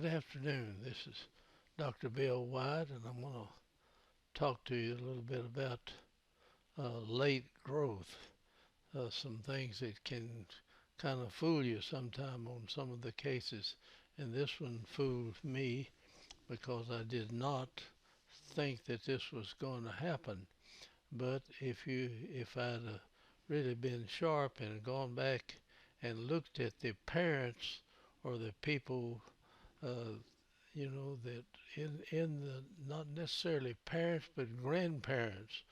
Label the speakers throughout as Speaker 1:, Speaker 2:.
Speaker 1: Good afternoon. This is Dr. Bill White, and I'm going to talk to you a little bit about late growth. Some things that can kind of fool you sometime on some of the cases. And this one fooled me because I did not think that this was going to happen. But if I'd really been sharp and gone back and looked at the parents or the people uh, that in the not necessarily parents but grandparents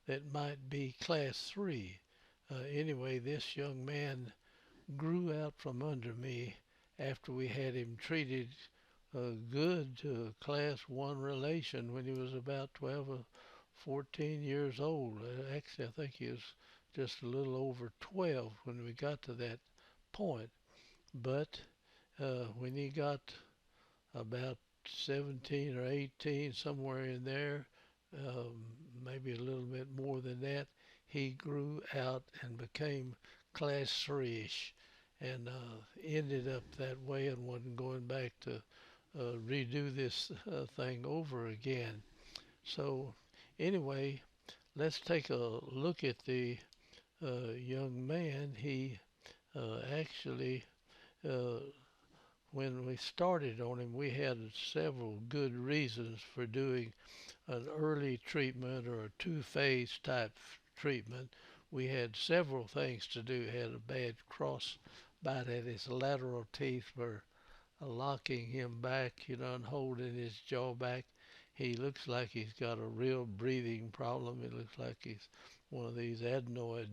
Speaker 1: that might be class 3. Anyway, this young man grew out from under me after we had him treated good to class 1 relation when he was about 12 or 14 years old. Actually, I think he was just a little over 12 when we got to that point. But when he got about 17 or 18, somewhere in there, um, maybe a little bit more than that, he grew out and became class 3-ish and ended up that way and wasn't going back to redo this thing over again. So anyway, let's take a look at the young man. He actually uh, when we started on him, we had several good reasons for doing an early treatment or a two-phase type treatment. We had several things to do. He had a bad cross bite at his lateral teeth for locking him back, and holding his jaw back. He looks like he's got a real breathing problem. It looks like he's one of these adenoid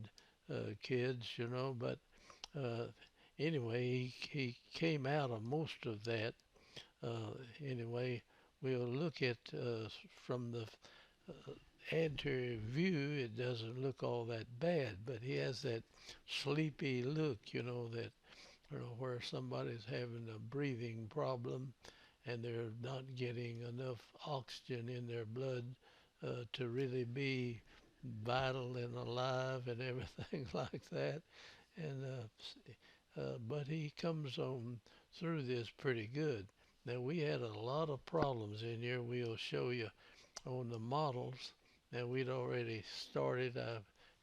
Speaker 1: kids, but uh, anyway, he came out of most of that. Anyway, we'll look at from the anterior view, it doesn't look all that bad, but he has that sleepy look, that where somebody's having a breathing problem and they're not getting enough oxygen in their blood to really be vital and alive and everything like that. And but he comes on through this pretty good. Now we had a lot of problems in here. We'll show you on the models. Now we'd already started. I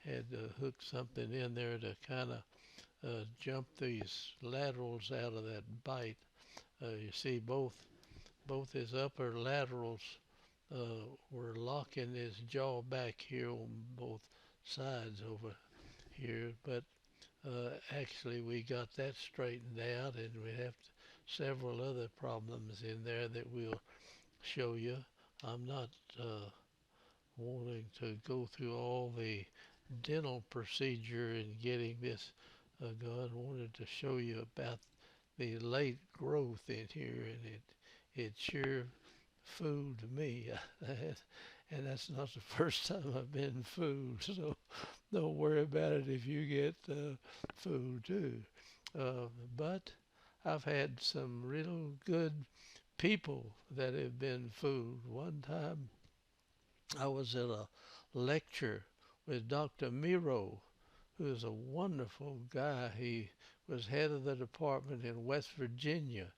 Speaker 1: had to hook something in there to kind of jump these laterals out of that bite. You see both his upper laterals were locking his jaw back here on both sides over here, but actually we got that straightened out, and we have several other problems in there that we'll show you. I'm not wanting to go through all the dental procedure and getting this going. I wanted to show you about the late growth in here, and it sure fooled me. And that's not the first time I've been fooled, so don't worry about it if you get fooled too. But I've had some real good people that have been fooled. One time I was at a lecture with Dr. Miro, who is a wonderful guy. He was head of the department in West Virginia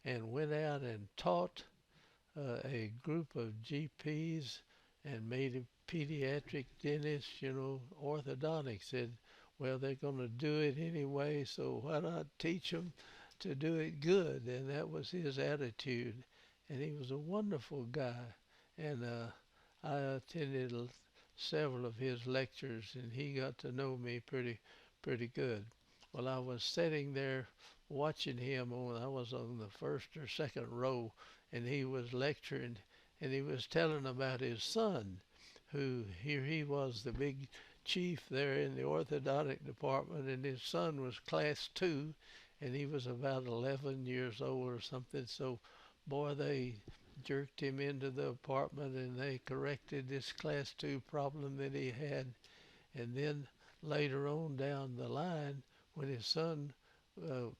Speaker 1: and went out and taught a group of GPs and made a pediatric dentist, orthodontic. Said, well, they're going to do it anyway, so why not teach them to do it good? And that was his attitude. And he was a wonderful guy. And I attended several of his lectures, and he got to know me pretty good. Well, I was sitting there watching him I was on the first or second row, and he was lecturing, and he was telling about his son, who here he was the big chief there in the orthodontic department, and his son was class 2, and he was about 11 years old or something. So, boy, they jerked him into the apartment, and they corrected this class 2 problem that he had. And then later on down the line, when his son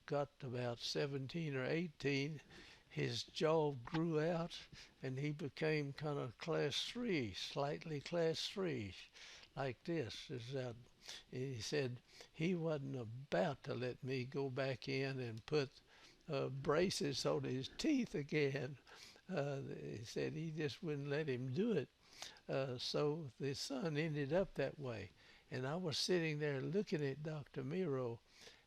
Speaker 1: got about 17 or 18, his jaw grew out and he became kind of class 3, slightly class 3, like this. He said he wasn't about to let me go back in and put braces on his teeth again. He said he just wouldn't let him do it. So the son ended up that way. And I was sitting there looking at Dr. Miro,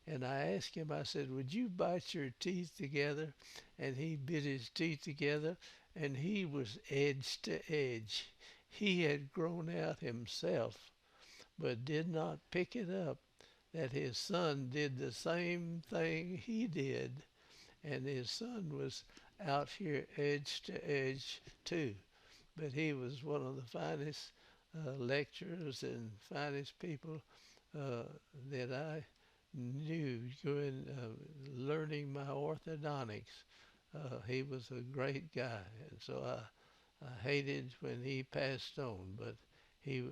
Speaker 1: and I asked him, I said, would you bite your teeth together? And he bit his teeth together, and he was edge to edge. He had grown out himself, but did not pick it up that his son did the same thing he did, and his son was out here edge to edge too. But he was one of the finest lecturers and finest people that I knew during learning my orthodontics. He was a great guy, and so I hated when he passed on. But he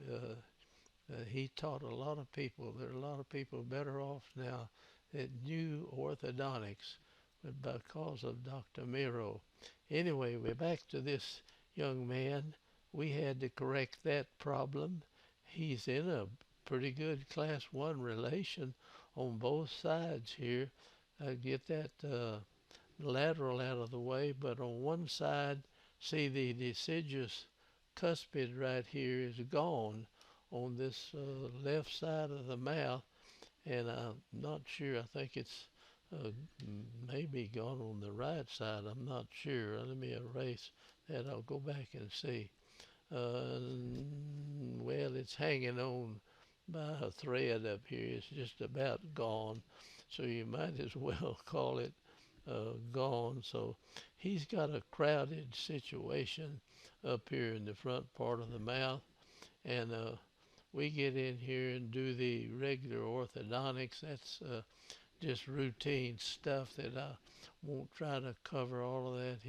Speaker 1: taught a lot of people. There are a lot of people better off now that knew orthodontics, but because of Dr. Miro. Anyway, we're back to this young man. We had to correct that problem. He's in a pretty good class 1 relation on both sides here. Get that lateral out of the way, but on one side, see the deciduous cuspid right here is gone on this left side of the mouth, and I'm not sure. I think it's maybe gone on the right side. I'm not sure. Let me erase that. I'll go back and see. Well, it's hanging on by a thread up here. It's just about gone, so you might as well call it gone. So he's got a crowded situation up here in the front part of the mouth, and we get in here and do the regular orthodontics. That's just routine stuff that I won't try to cover all of that.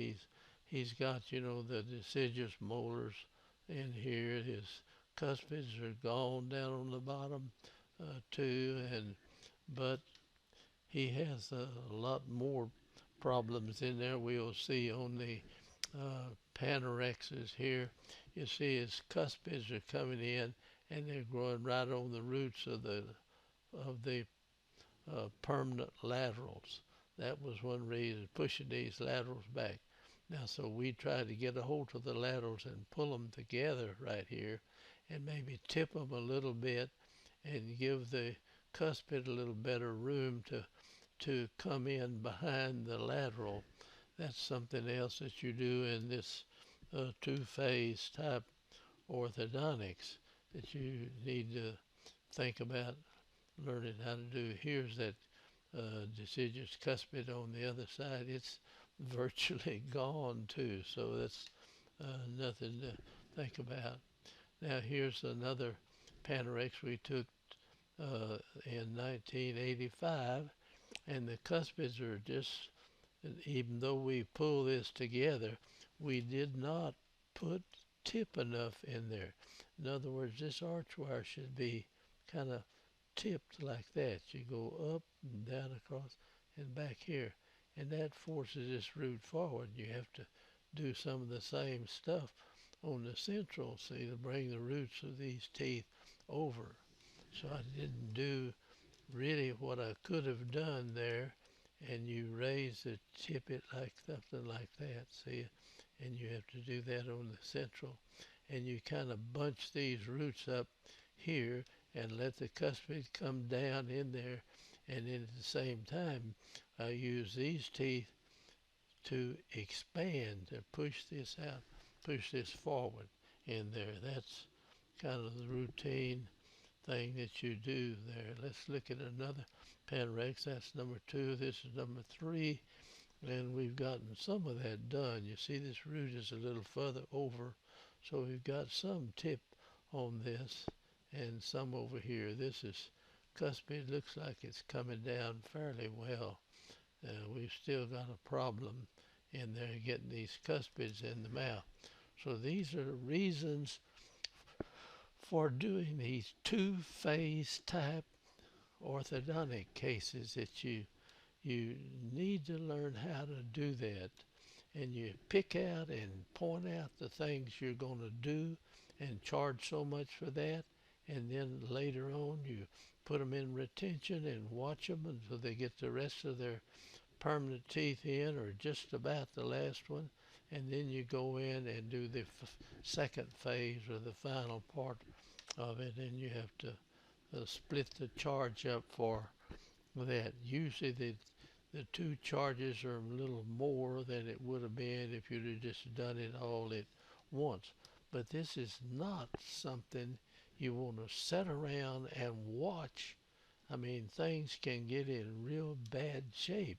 Speaker 1: He's got, you know, the deciduous molars in here. His cuspids are gone down on the bottom too, but he has a lot more problems in there. We'll see on the panorexes here. You see his cuspids are coming in, and they're growing right on the roots of the permanent laterals. That was one reason, pushing these laterals back. Now, so we try to get a hold of the laterals and pull them together right here, and maybe tip them a little bit, and give the cuspid a little better room to come in behind the lateral. That's something else that you do in this two-phase type orthodontics that you need to think about learning how to do. Here's that deciduous cuspid on the other side. It's virtually gone too, so that's nothing to think about. Now here's another Panorex we took in 1985, and the cuspids are just, even though we pull this together, we did not put tip enough in there. In other words, this arch wire should be kind of tipped like that. You go up and down across and back here, and that forces this root forward. You have to do some of the same stuff on the central, see, to bring the roots of these teeth over. So I didn't do really what I could have done there, and you raise it, tip it like something like that, see, and you have to do that on the central, and you kind of bunch these roots up here and let the cuspid come down in there, and then at the same time I use these teeth to expand, to push this out, push this forward in there. That's kind of the routine thing that you do there. Let's look at another Panorex. That's number 2. This is number 3, and we've gotten some of that done. You see this root is a little further over, so we've got some tip on this and some over here. This is cuspid. Looks like it's coming down fairly well. We've still got a problem in there getting these cuspids in the mouth. So these are the reasons for doing these two-phase type orthodontic cases, that you need to learn how to do that, and you pick out and point out the things you're going to do and charge so much for that, and then later on you put them in retention and watch them until they get the rest of their permanent teeth in, or just about the last one, and then you go in and do the second phase or the final part of it, and you have to split the charge up for that. Usually the two charges are a little more than it would have been if you'd have just done it all at once. But this is not something you want to sit around and watch. I mean, things can get in real bad shape,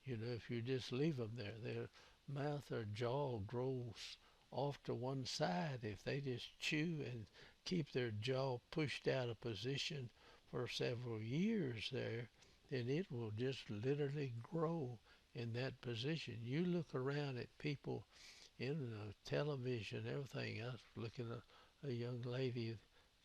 Speaker 1: if you just leave them there. Their mouth or jaw grows off to one side. If they just chew and keep their jaw pushed out of position for several years there, then it will just literally grow in that position. You look around at people in television, everything. I was looking at a young lady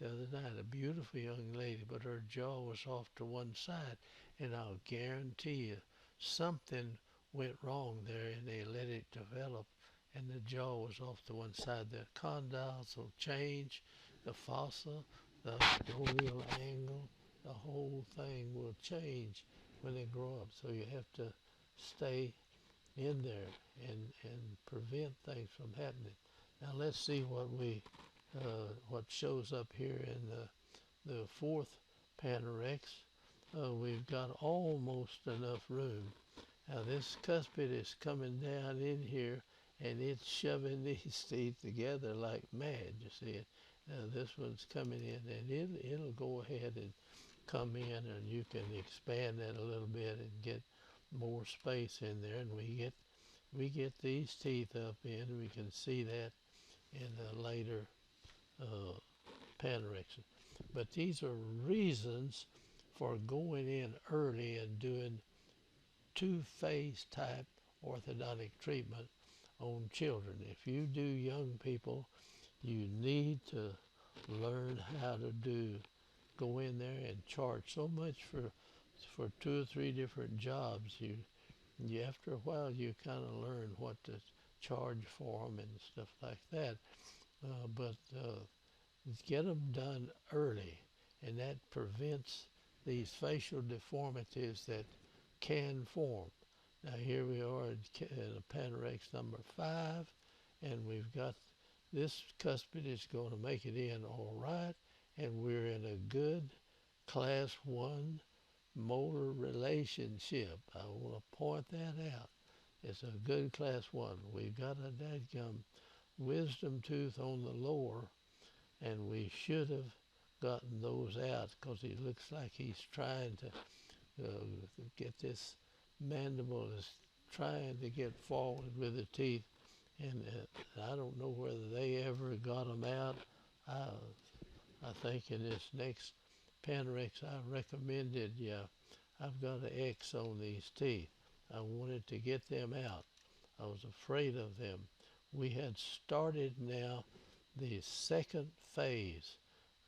Speaker 1: the other night, a beautiful young lady, but her jaw was off to one side, and I'll guarantee you something went wrong there, and they let it develop, and the jaw was off to one side. The condyles will change, the fossa, the gonial angle, the whole thing will change when they grow up. So you have to stay in there and prevent things from happening. Now let's see what shows up here in the fourth Panorex. We've got almost enough room. Now this cuspid is coming down in here, and it's shoving these teeth together like mad. You see it. Now this one's coming in, and it'll go ahead and come in, and you can expand that a little bit and get more space in there, and we get these teeth up in. We can see that in a later Panorex. But these are reasons for going in early and doing two-phase type orthodontic treatment on children. If you do young people, you need to learn how to go in there and charge so much for two or three different jobs. You after a while you kind of learn what to charge for them and stuff like that. But get them done early, and that prevents these facial deformities that can form. Now here we are in Panorex number 5, and we've got this cuspid is going to make it in all right, and we're in a good class 1 molar relationship. I want to point that out. It's a good class 1. We've got a dadgum wisdom tooth on the lower, and we should have gotten those out because he looks like he's trying to get this mandible is trying to get forward with the teeth, and I don't know whether they ever got them out. I think in this next Panorex I recommended, I've got an X on these teeth. I wanted to get them out. I was afraid of them. We had started now the second phase.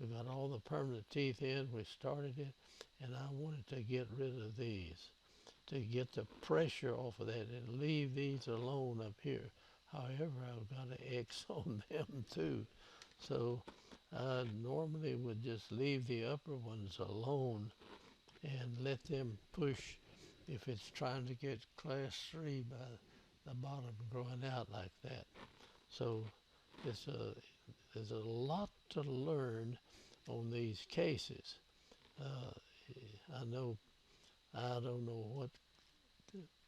Speaker 1: We got all the permanent teeth in, we started it, and I wanted to get rid of these, to get the pressure off of that and leave these alone up here. However, I've got an X on them too. So I normally would just leave the upper ones alone and let them push if it's trying to get class 3 by the bottom growing out like that. So there's a lot to learn on these cases. I don't know what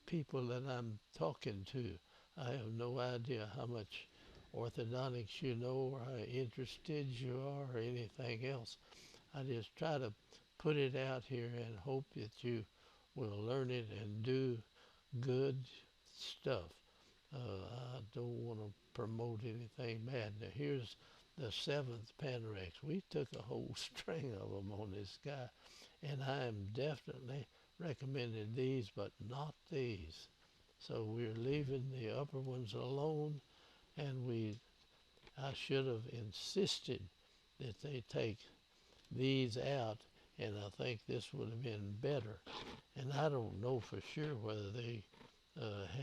Speaker 1: people that I'm talking to. I have no idea how much orthodontics you know or how interested you are or anything else. I just try to put it out here and hope that you will learn it and do good stuff. I don't want to promote anything bad. Now here's the 7th Panorex. We took a whole string of them on this guy, and I am definitely recommending these, but not these. So we're leaving the upper ones alone, and I should have insisted that they take these out, and I think this would have been better. And I don't know for sure whether they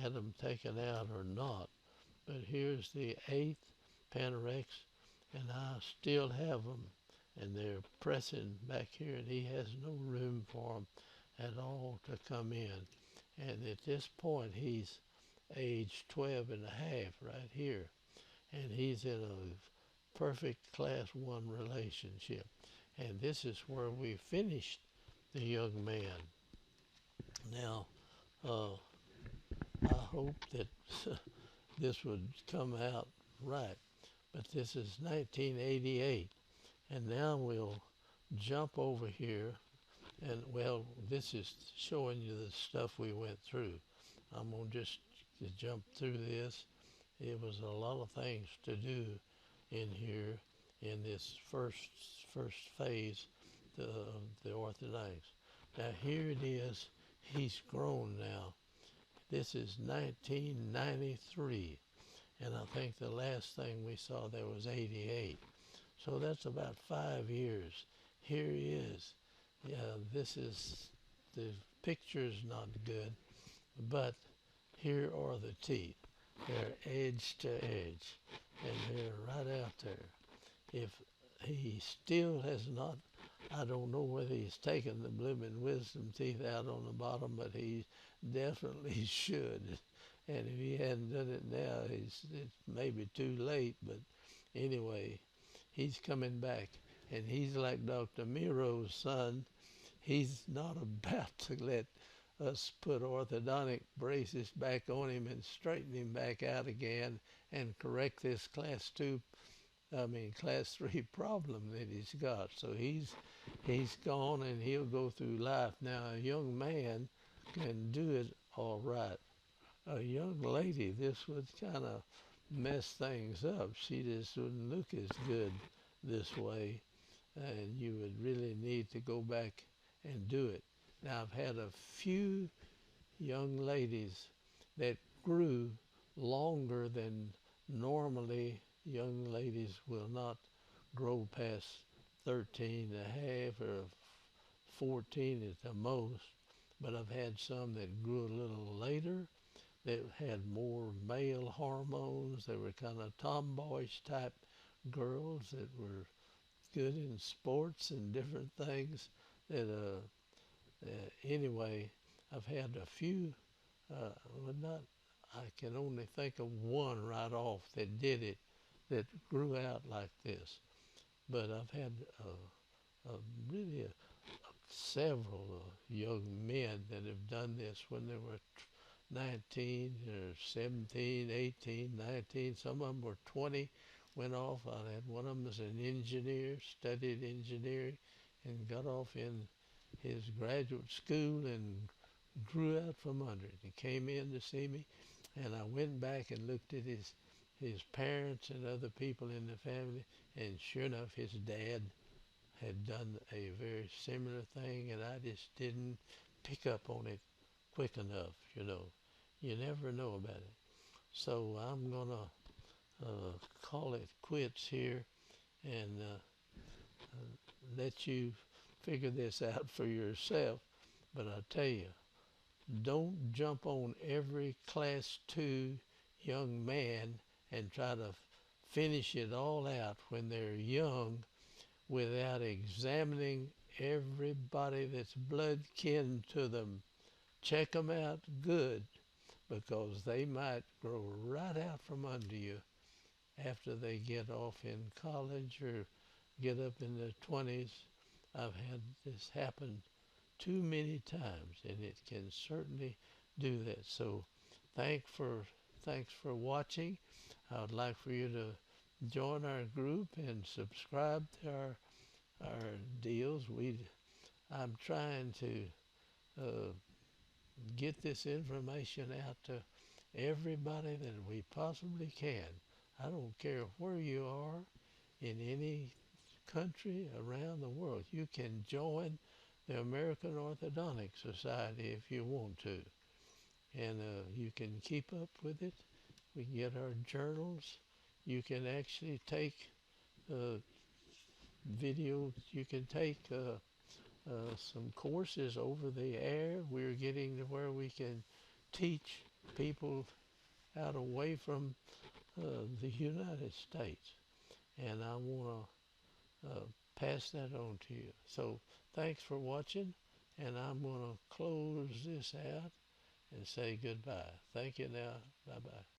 Speaker 1: had them taken out or not. But here's the 8th Panorex, and I still have them, and they're pressing back here, and he has no room for them at all to come in. And at this point, he's age 12 and a half right here. And he's in a perfect class 1 relationship. And this is where we finished the young man. Now, uh, I hope that this would come out right. But this is 1988. And now we'll jump over here. And well, this is showing you the stuff we went through. I'm going to just jump through this. It was a lot of things to do in here in this first phase of the orthodontics. Now here it is. He's grown now. This is 1993, and I think the last thing we saw there was 88. So that's about 5 years. Here he is. Yeah, this is, the picture's not good, but here are the teeth. They're edge to edge, and they're right out there. If he still has not, I don't know whether he's taken the blooming wisdom teeth out on the bottom, but he definitely should. And if he hadn't done it now, it's maybe too late, but anyway, he's coming back. And he's like Dr. Miro's son. He's not about to let us put orthodontic braces back on him and straighten him back out again and correct this class 3 problem that he's got. So he's gone and he'll go through life. Now a young man can do it all right. A young lady, this would kind of mess things up. She just wouldn't look as good this way, and you would really need to go back and do it. Now I've had a few young ladies that grew longer than normally young ladies will not grow past 13 and a half or 14 at the most, but I've had some that grew a little later that had more male hormones. They were kind of tomboyish type girls that were good in sports and different things that anyway, I've had a few, not, I can only think of one right off that did it, that grew out like this. But I've had really several young men that have done this when they were 19 or 17, 18, 19. Some of them were 20, went off. I had one of them as an engineer, studied engineering, and got off in his graduate school and grew out from under it. He came in to see me, and I went back and looked at his parents and other people in the family, and sure enough, his dad had done a very similar thing, and I just didn't pick up on it quick enough, you know. You never know about it. So I'm going to call it quits here and let you figure this out for yourself. But I tell you, don't jump on every class 2 young man and try to finish it all out when they're young without examining everybody that's blood kin to them. Check them out good, because they might grow right out from under you after they get off in college or get up in their 20s. I've had this happen too many times, and it can certainly do that. So thanks for watching. I would like for you to join our group and subscribe to our deals. I'm trying to get this information out to everybody that we possibly can. I don't care where you are in any country around the world. You can join the American Orthodontic Society if you want to. And you can keep up with it. We can get our journals. You can actually take videos. You can take some courses over the air. We're getting to where we can teach people out away from the United States. And I want to pass that on to you. So thanks for watching, and I'm going to close this out and say goodbye. Thank you now. Bye bye.